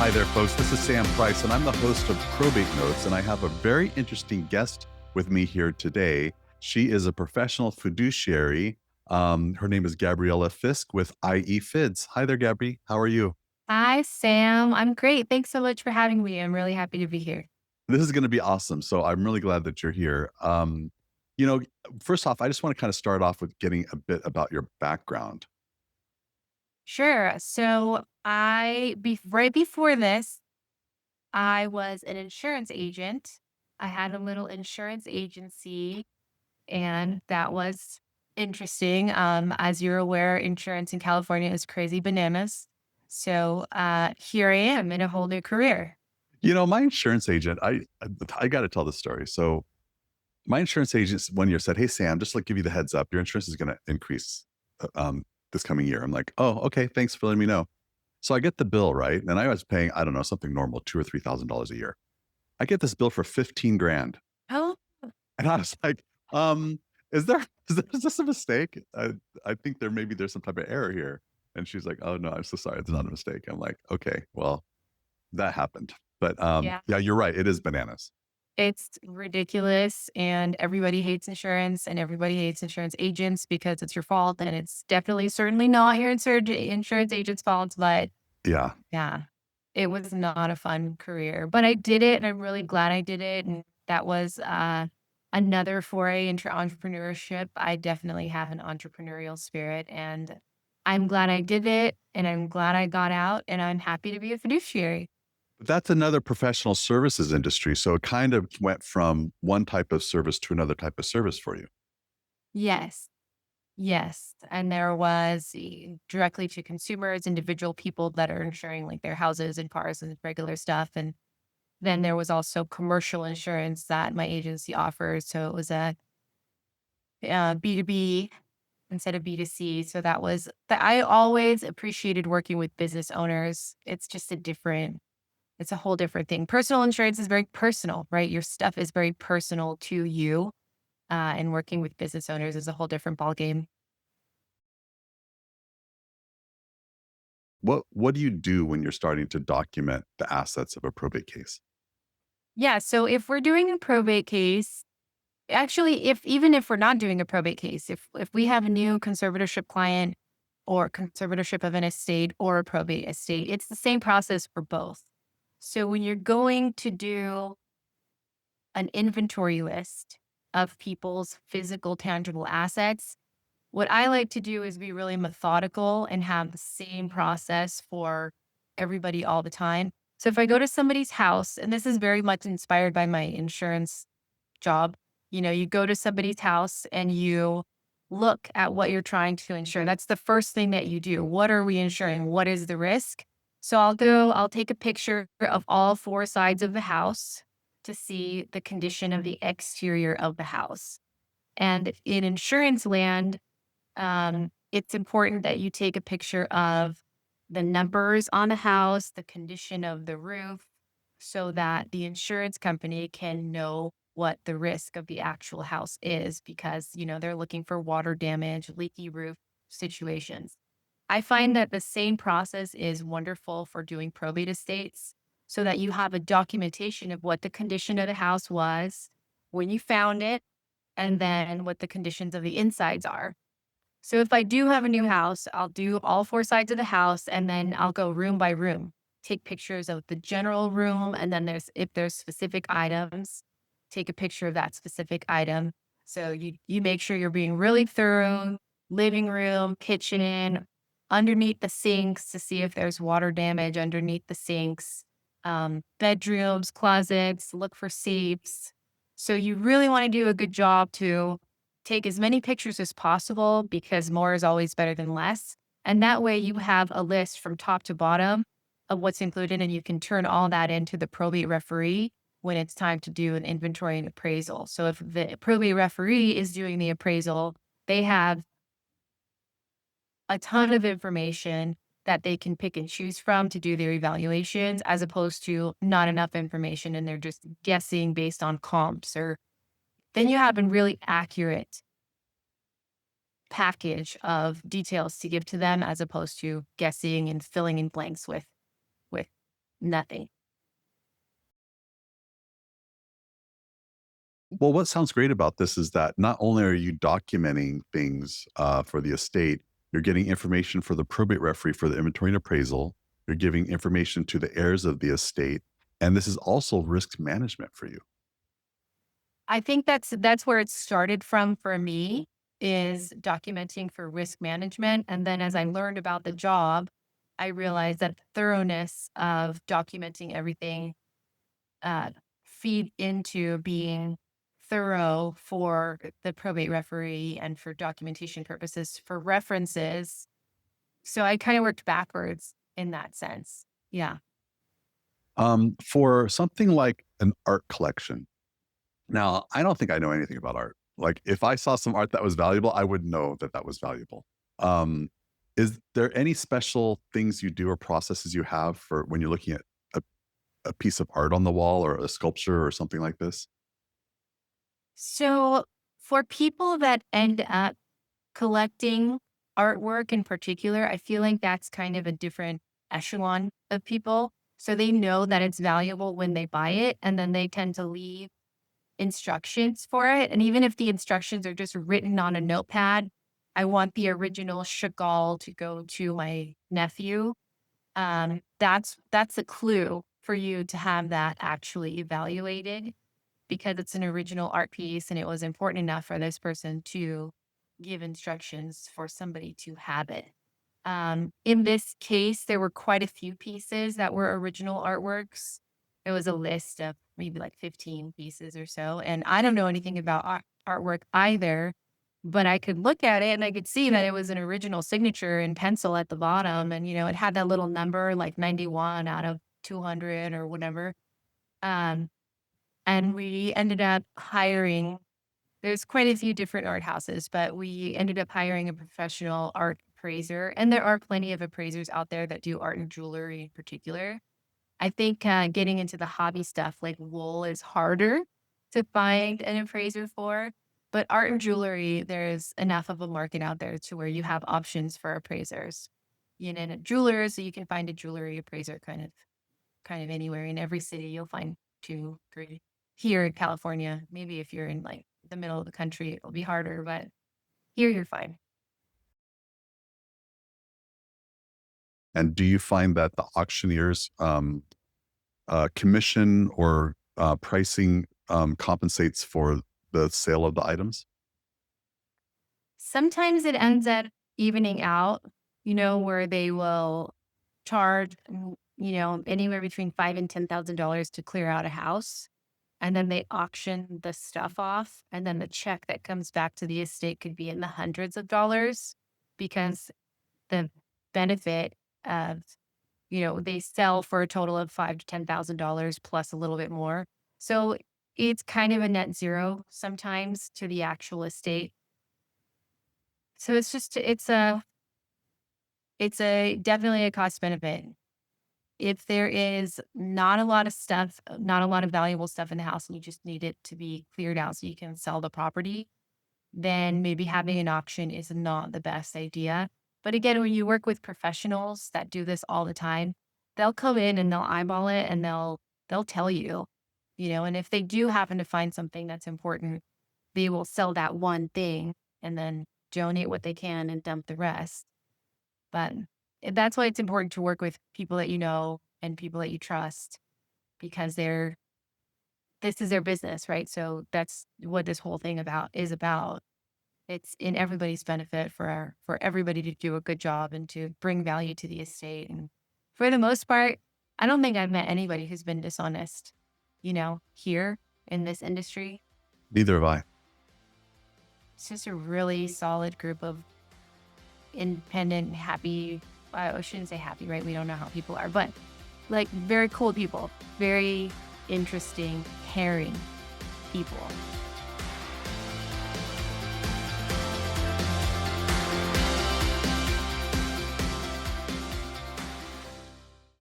Hi there, folks. This is Sam Price, and I'm the host of Probate Notes, and I have a very interesting guest with me here today. She is a professional fiduciary. Her name is Gabriela Fisk with IE Fids. Hi there, Gabby. How are you? Hi, Sam. I'm great. Thanks so much for having me. I'm really happy to be here. This is going to be awesome. So I'm really glad that you're here. You know, First off, I just want to kind of start off with getting a bit about your background. Sure. Right before this, I was an insurance agent. I had a little insurance agency, and that was interesting. As you're aware, insurance in California is crazy bananas. Here I am in a whole new career. My insurance agent, I got to tell this story. So my insurance agent one year said, "Hey Sam, just like give you the heads up, your insurance is going to increase this coming year." I'm like, "Oh, okay, thanks for letting me know." So I get the bill, right, and I was paying, I don't know, something normal, $2,000 or $3,000 a year. I get this bill for 15 grand, Oh, and I was like, um, "Is there is this a mistake? I think there's some type of error here." And she's like, "Oh no, I'm so sorry, it's not a mistake." I'm like, "Okay, well, that happened." But yeah. yeah, you're right, it is bananas. It's ridiculous, and everybody hates insurance, and everybody hates insurance agents because it's your fault, and it's definitely certainly not your insurance agent's fault, but Yeah. yeah, it was not a fun career, but I did it, and I'm really glad I did it, and that was, another foray into entrepreneurship. I definitely have an entrepreneurial spirit, and I'm glad I did it, and I'm glad I got out, and I'm happy to be a fiduciary. That's another professional services industry, so it kind of went from one type of service to another type of service for you. Yes. Yes, and there was directly to consumers, individual people that are insuring like their houses and cars and regular stuff, and then there was also commercial insurance that my agency offers. So it was a B2B instead of B2C. So that was that. I always appreciated working with business owners. It's a whole different thing. Personal insurance is very personal, right? Your stuff is very personal to you, and working with business owners is a whole different ballgame. What do you do when you're starting to document the assets of a probate case? Yeah. So if we're doing a probate case, actually, if even if we're not doing a probate case, if we have a new conservatorship client or conservatorship of an estate or a probate estate, it's the same process for both. So when you're going to do an inventory list of people's physical tangible assets, what I like to do is be really methodical and have the same process for everybody all the time. So if I go to somebody's house, and this is very much inspired by my insurance job. You go to somebody's house and you look at what you're trying to insure. That's the first thing that you do. What are we insuring? What is the risk? So I'll take a picture of all four sides of the house to see the condition of the exterior of the house. And in insurance land, it's important that you take a picture of the numbers on the house, the condition of the roof, so that the insurance company can know what the risk of the actual house is because, they're looking for water damage, leaky roof situations. I find that the same process is wonderful for doing probate estates so that you have a documentation of what the condition of the house was when you found it and then what the conditions of the insides are. So if I do have a new house, I'll do all four sides of the house and then I'll go room by room, take pictures of the general room. And then if there's specific items, take a picture of that specific item. So you make sure you're being really thorough, living room, kitchen, underneath the sinks to see if there's water damage underneath the sinks, bedrooms, closets, look for safes. So you really want to do a good job to take as many pictures as possible because more is always better than less. And that way you have a list from top to bottom of what's included and you can turn all that into the probate referee when it's time to do an inventory and appraisal. So if the probate referee is doing the appraisal, they have a ton of information that they can pick and choose from to do their evaluations as opposed to not enough information and they're just guessing based on comps or then you have a really accurate package of details to give to them as opposed to guessing and filling in blanks with nothing. Well, what sounds great about this is that not only are you documenting things for the estate, you're getting information for the probate referee for the inventory and appraisal. You're giving information to the heirs of the estate. And this is also risk management for you. I think that's where it started from for me, is documenting for risk management. And then as I learned about the job, I realized that the thoroughness of documenting everything uh, feed into being thorough for the probate referee and for documentation purposes for references. So I kind of worked backwards in that sense. Yeah. For something like an art collection, now I don't think I know anything about art. Like if I saw some art that was valuable, I would know that that was valuable. Um, is there any special things you do or processes you have for when you're looking at a, a piece of art on the wall or a sculpture or something like this? So for people that end up collecting artwork in particular, I feel like that's kind of a different echelon of people. So they know that it's valuable when they buy it, and then they tend to leave instructions for it. And even if the instructions are just written on a notepad, I want the original Chagall to go to my nephew. That's a clue for you to have that actually evaluated, because it's an original art piece and it was important enough for this person to give instructions for somebody to have it. In this case, there were quite a few pieces that were original artworks. It was a list of maybe like 15 pieces or so. And I don't know anything about artwork either, but I could look at it and I could see that it was an original signature in pencil at the bottom. And, it had that little number like 91 out of 200 or whatever. Um, and we ended up hiring, there's quite a few different art houses, but we ended up hiring a professional art appraiser. And there are plenty of appraisers out there that do art and jewelry in particular. I think getting into the hobby stuff like wool is harder to find an appraiser for. But art and jewelry, there's enough of a market out there to where you have options for appraisers. Jewelers, so you can find a jewelry appraiser kind of anywhere in every city. You'll find two, three. Here in California, maybe if you're in like the middle of the country, it'll be harder, but here you're fine. And do you find that the auctioneers commission or pricing compensates for the sale of the items? Sometimes it ends up evening out, where they will charge, anywhere between five and $10,000 to clear out a house. And then they auction the stuff off. And then the check that comes back to the estate could be in the hundreds of dollars, because the benefit of, they sell for a total of five to $10,000 plus a little bit more. So it's kind of a net zero sometimes to the actual estate. So it's a definitely a cost benefit. If there is not a lot of stuff, not a lot of valuable stuff in the house, and you just need it to be cleared out so you can sell the property, then maybe having an auction is not the best idea. But again, when you work with professionals that do this all the time, they'll come in and they'll eyeball it and they'll tell you, and if they do happen to find something that's important, they will sell that one thing and then donate what they can and dump the rest. But that's why it's important to work with people that you know and people that you trust, because this is their business, right? So that's what this whole thing is about. It's in everybody's benefit for everybody to do a good job and to bring value to the estate. And for the most part, I don't think I've met anybody who's been dishonest, here in this industry. Neither have I. It's just a really solid group of independent, happy. I shouldn't say happy, right? We don't know how people are, but like very cool people, very interesting, caring people.